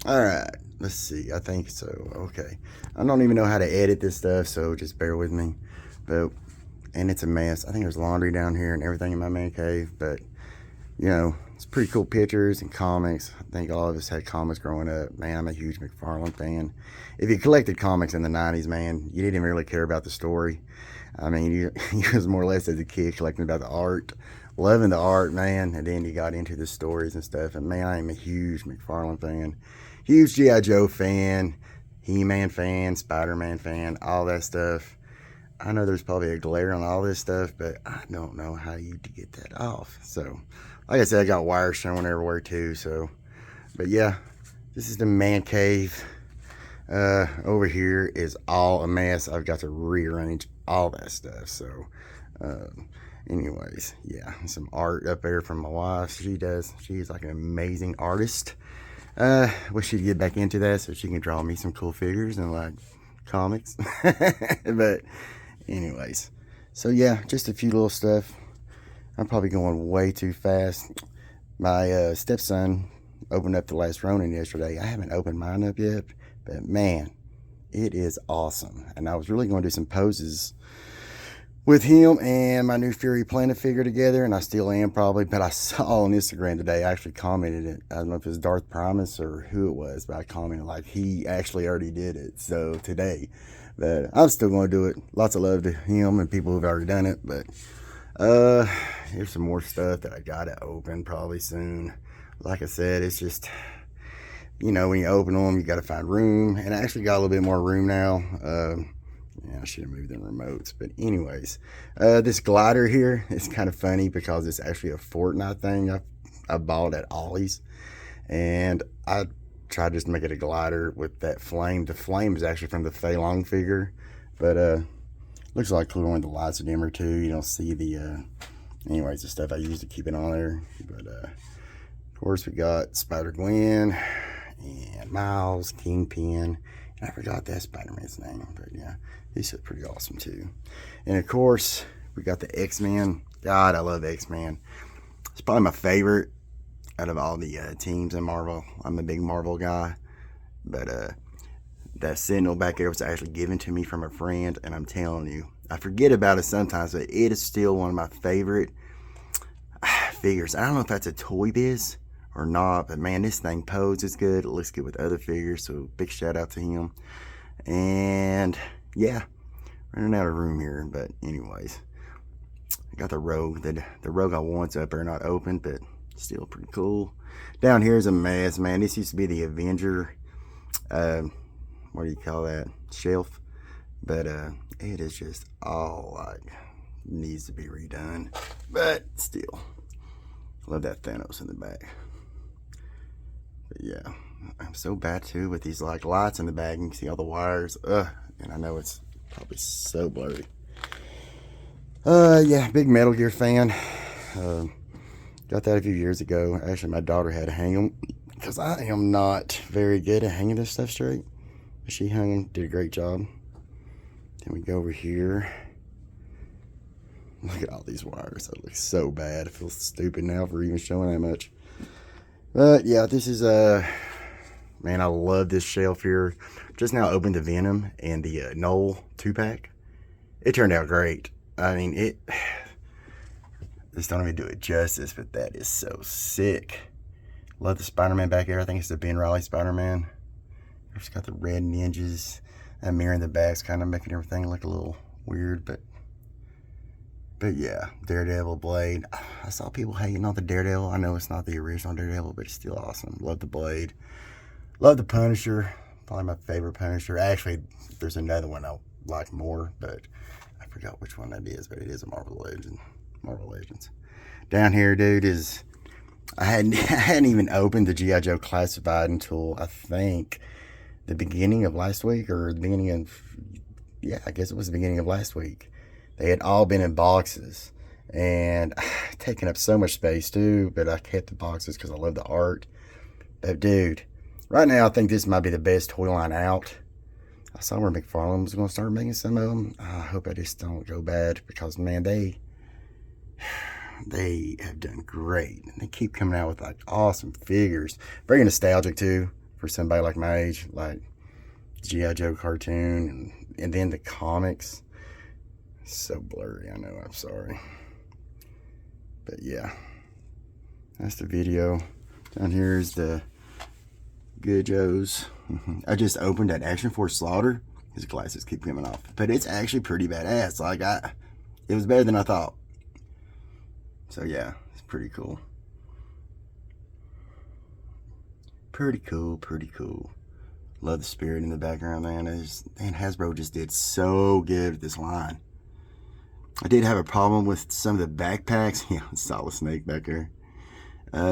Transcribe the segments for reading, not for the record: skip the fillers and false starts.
All right, let's see. I think so. Okay. I don't even know how to edit this stuff, so just bear with me. But and it's a mess. I think there's laundry down here and everything in my man cave, but you know, it's pretty cool pictures and comics. I think all of us had comics growing up. Man, I'm a huge McFarlane fan. If you collected comics in the 90s, man, you didn't really care about the story. I mean, you was more or less as a kid collecting about the art, loving the art, man, and then you got into the stories and stuff. And man, I am a huge McFarlane fan, huge G.I. Joe fan, He-Man fan, Spider-Man fan, all that stuff. I know there's probably a glare on all this stuff, but I don't know how you to get that off. So, like I said, I got wires showing everywhere too. So, but yeah, this is the man cave. Over here is all a mess. I've got to rearrange all that stuff. So, uh, anyways, yeah, some art up there from my wife. She's like an amazing artist. Wish she'd get back into that so she can draw me some cool figures and like comics. But anyways, so yeah, just a few little stuff. I'm probably going way too fast. My stepson opened up the last Ronin yesterday. I haven't opened mine up yet, but man, it is awesome. And I was really going to do some poses with him and my new Fury Planet figure together, and I still am probably, but I saw on Instagram today, I actually commented it. I don't know if it was Darth Primus or who it was, but I commented like he actually already did it. So today, but I'm still going to do it. Lots of love to him and people who've already done it, but here's some more stuff that I gotta open probably soon. Like I said, it's just, you know, when you open them, you gotta find room, and I actually got a little bit more room now. Yeah, I should have moved the remotes, but anyways, this glider here is kind of funny because it's actually a Fortnite thing I bought at Ollie's, and I tried just to make it a glider with that flame. The flame is actually from the Fei Long figure, but looks like cool when the lights are dimmer too. You don't see the anyways, the stuff I use to keep it on there. But of course we got Spider-Gwen and Miles, Kingpin, and I forgot that Spider-Man's name, but yeah, these are pretty awesome too. And of course we got the X-Men. God, I love X-Men. It's probably my favorite out of all the teams in Marvel. I'm a big Marvel guy, but that Sentinel back there was actually given to me from a friend, and I'm telling you, I forget about it sometimes, but it is still one of my favorite figures. I don't know if that's a Toy Biz or not, but man, this thing poses good. It looks good with other figures, so big shout out to him. And yeah, running out of room here, but anyways, I got the Rogue. The Rogue I want's up there, not open, but still pretty cool. Down here is a mess, man. This used to be the Avenger, what do you call that, shelf, but it is just all like needs to be redone, but still love that Thanos in the back. But yeah, I'm so bad too with these like lights in the back. You can see all the wires, and I know it's probably so blurry. Yeah, big Metal Gear fan. Got that a few years ago. Actually, my daughter had to hang them because I am not very good at hanging this stuff straight. She hung them, did a great job. Then we go over here. Look at all these wires. That looks so bad. I feel stupid now for even showing that much. But yeah, this is man, I love this shelf here. Just now opened the Venom and the Knoll 2-pack. It turned out great. I mean, it just don't even do it justice, but that is so sick. Love the Spider-Man back here. I think it's the Ben Reilly Spider-Man. It's got the red ninjas. That mirror in the back's kind of making everything look a little weird, but yeah, Daredevil, Blade. I saw people hating on the Daredevil. I know it's not the original Daredevil, but it's still awesome. Love the Blade. Love the Punisher. Probably my favorite Punisher. Actually, there's another one I like more, but I forgot which one that is, but it is a Marvel Legend. Marvel Legends. Down here, dude, is I hadn't even opened the G.I. Joe Classified until I think the beginning of last week, or the beginning of, yeah, I guess it was the beginning of last week. They had all been in boxes and taking up so much space too, but I kept the boxes because I love the art. But dude, right now I think this might be the best toy line out. I saw where McFarlane was going to start making some of them. I hope I just don't go bad because man, they have done great. They keep coming out with like awesome figures. Very nostalgic too for somebody like my age, like G.I. Joe cartoon, and then the comics. So blurry, I know, I'm sorry. But yeah, that's the video. Down here is the Good Joes. I just opened that Action Force Slaughter. His glasses keep coming off. But it's actually pretty badass. Like, it was better than I thought. So yeah, it's pretty cool. Pretty cool, pretty cool. Love the spirit in the background, man. Man, Hasbro just did so good with this line. I did have a problem with some of the backpacks. Yeah, Solid Snake back there.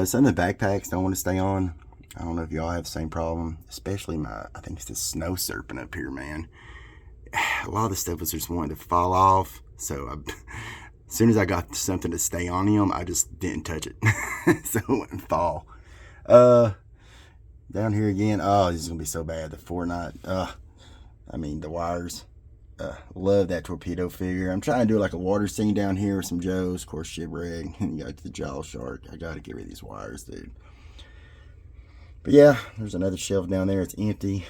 Some of the backpacks don't want to stay on. I don't know if y'all have the same problem. Especially I think it's the Snow Serpent up here, man. A lot of the stuff was just wanting to fall off. So as soon as I got something to stay on him, I just didn't touch it. So it wouldn't fall. Down here again. Oh, this is going to be so bad. The Fortnite. I mean, the wires. Love that torpedo figure. I'm trying to do like a water scene down here with some Joes. Of course, Shipwreck. And you got the Jaw Shark. I got to get rid of these wires, dude. But yeah, there's another shelf down there. It's empty.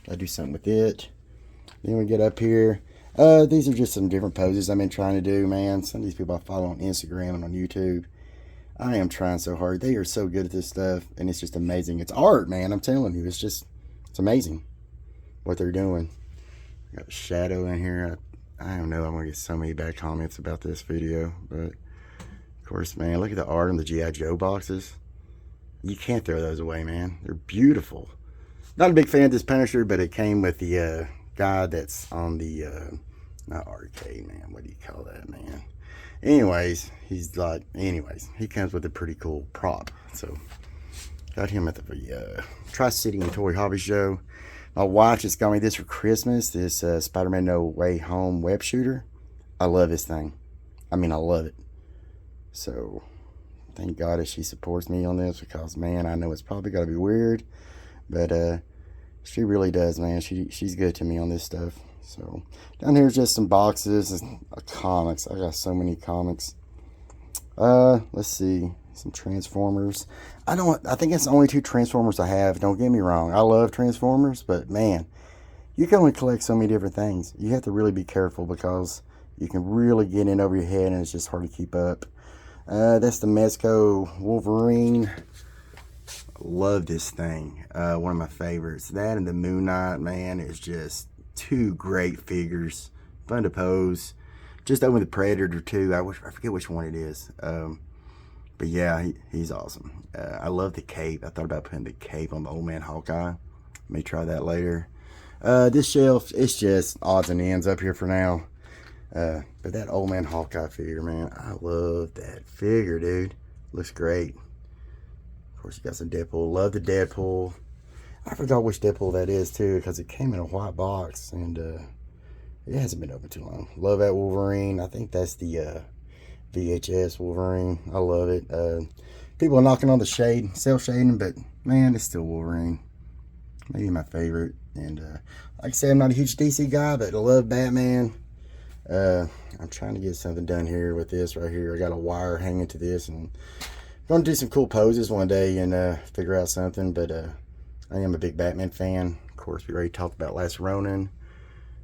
Got to do something with it. Then we get up here. These are just some different poses I've been trying to do, man. Some of these people I follow on Instagram and on YouTube. I am trying so hard. They are so good at this stuff, and it's just amazing. It's art, man. I'm telling you, it's amazing what they're doing. Got a shadow in here. I don't know. I'm gonna get so many bad comments about this video, but of course, man, look at the art on the G.I. Joe boxes. You can't throw those away, man. They're beautiful. Not a big fan of this Punisher, but it came with the guy that's on the not arcade, man. What do you call that, man? Anyways, he comes with a pretty cool prop. So got him at the Tri-City and Toy Hobby Show. My wife just got me this for Christmas. This Spider-Man No Way Home web shooter. I love this thing. I mean, I love it. So thank God that she supports me on this, because man, I know it's probably got to be weird, but she really does, man. She's good to me on this stuff. So down here's just some boxes of comics. I got so many comics. Let's see, some Transformers. I think it's the only 2 Transformers I have. Don't get me wrong, I love Transformers, but man, you can only collect so many different things. You have to really be careful, because you can really get in over your head and it's just hard to keep up. That's the Mezco Wolverine. Love this thing. One of my favorites. That and the Moon Knight, man, is just 2 great figures. Fun to pose. Just opened the Predator too. I forget which one it is. But yeah, he's awesome. I love the cape. I thought about putting the cape on the Old Man Hawkeye. May try that later. This shelf, it's just odds and ends up here for now. But that Old Man Hawkeye figure, man, I love that figure, dude. Looks great. Of course, you got some Deadpool. Love the Deadpool. I forgot which Deadpool that is too, because it came in a white box, and it hasn't been open too long. Love that Wolverine. I think that's the VHS Wolverine. I love it. People are knocking on the shade, self shading, but man, it's still Wolverine. Maybe my favorite. And like I said, I'm not a huge DC guy, but I love Batman. I'm trying to get something done here with this right here. I got a wire hanging to this, and I'm going to do some cool poses one day and figure out something. But I am a big Batman fan. Of course, we already talked about Last Ronin.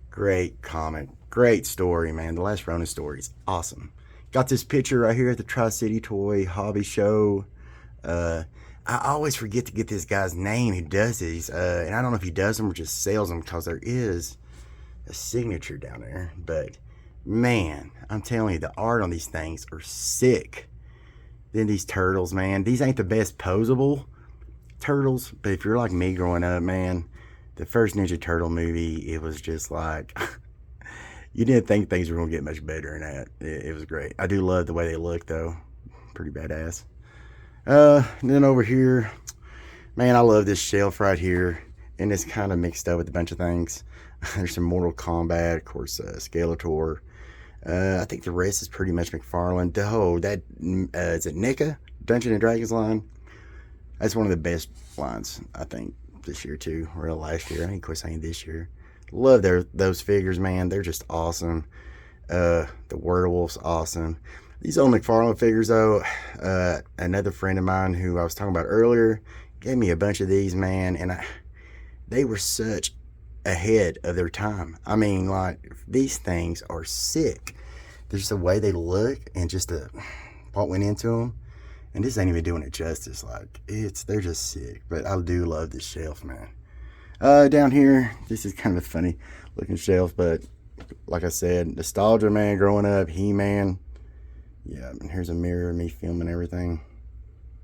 Great comic, great story, man. The Last Ronin story is awesome. Got this picture right here at the Tri-City Toy Hobby Show. I always forget to get this guy's name who does these, and I don't know if he does them or just sells them, because there is a signature down there. But man, I'm telling you, the art on these things are sick. Then these turtles, man, these ain't the best posable turtles, but if you're like me growing up, man, the first Ninja Turtle movie, it was just like you didn't think things were gonna get much better than that. It was great. I do love the way they look though. Pretty badass. Then over here, man, I love this shelf right here, and it's kind of mixed up with a bunch of things. There's some Mortal Kombat, of course, Skeletor. I think the rest is pretty much McFarlane. Oh, that is it NECA Dungeons and Dragons line? That's one of the best lines, I think, this year too, or last year. I think quit saying this year. Love those figures, man. They're just awesome. The Werewolf's awesome. These old McFarlane figures, though, another friend of mine who I was talking about earlier, gave me a bunch of these, man, and they were such ahead of their time. I mean, like, these things are sick. There's the way they look and just what went into them. And this ain't even doing it justice. Like, they're just sick. But I do love this shelf, man. Down here, this is kind of a funny looking shelf, but like I said, nostalgia, man, growing up, He-Man. Yeah, and here's a mirror of me filming everything.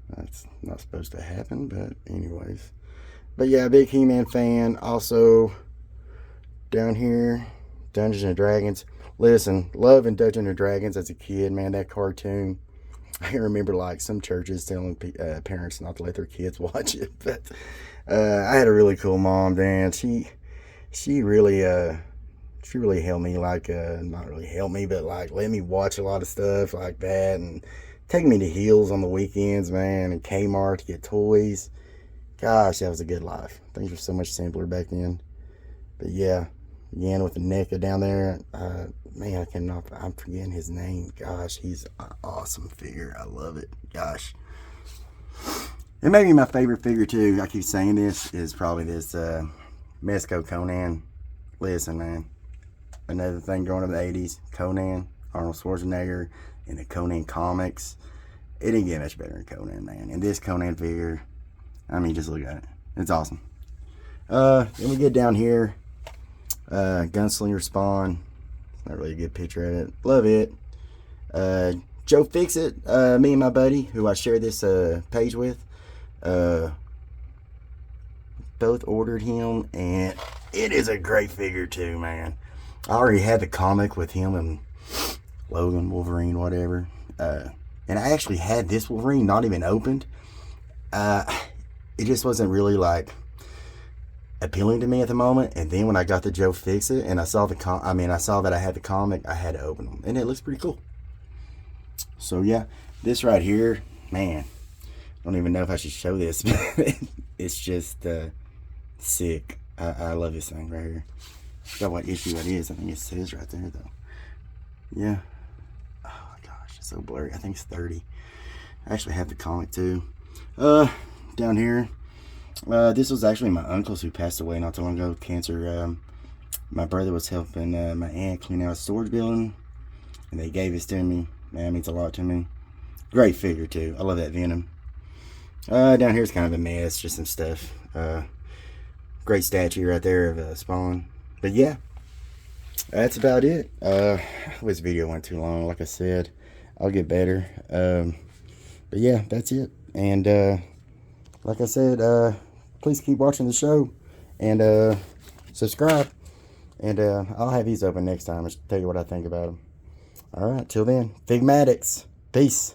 That's not supposed to happen, but anyways. But yeah, big He-Man fan. Also, down here, Dungeons and Dragons. Listen, loving Dungeons and Dragons as a kid, man, that cartoon. I remember, like, some churches telling parents not to let their kids watch it. But I had a really cool mom, man. She really helped me, like, not really helped me, but, like, let me watch a lot of stuff like that, and take me to Hills on the weekends, man, and Kmart to get toys. Gosh, that was a good life. Things were so much simpler back then. But yeah, again, with the NECA down there, man, I'm forgetting his name. Gosh, he's an awesome figure. I love it. Gosh. And maybe my favorite figure, too, I keep saying this, is probably this Mezco Conan. Listen, man, another thing growing up in the 80s, Conan, Arnold Schwarzenegger, and the Conan comics. It didn't get much better than Conan, man. And this Conan figure, I mean, just look at it. It's awesome. Then we get down here, Gunslinger Spawn. Not really a good picture of it. Love it. Joe Fixit, me and my buddy, who I share this page with, both ordered him, and it is a great figure too, man. I already had the comic with him and Logan, Wolverine, whatever. And I actually had this Wolverine not even opened. It just wasn't really, like, appealing to me at the moment. And then when I got the Joe Fixit and I saw I saw that I had the comic, I had to open them, and it looks pretty cool. So yeah, this right here, man, I don't even know if I should show this, but it's just sick. I love this thing right here. I forgot what issue it is. I think it says right there though. Yeah. Oh my gosh, it's so blurry. I think it's 30. I actually have the comic too. Down here, this was actually my uncle's, who passed away not too long ago, cancer. My brother was helping my aunt clean out a storage building, and they gave this to me. Man, it means a lot to me. Great figure too. I love that Venom. Down here's kind of a mess, just some stuff. Great statue right there of Spawn. But yeah, that's about it. This video went too long. Like I said, I'll get better. But yeah, that's it. And like I said, please keep watching the show and subscribe. And I'll have these open next time. I'll tell you what I think about them. All right, till then, Figmatics. Peace.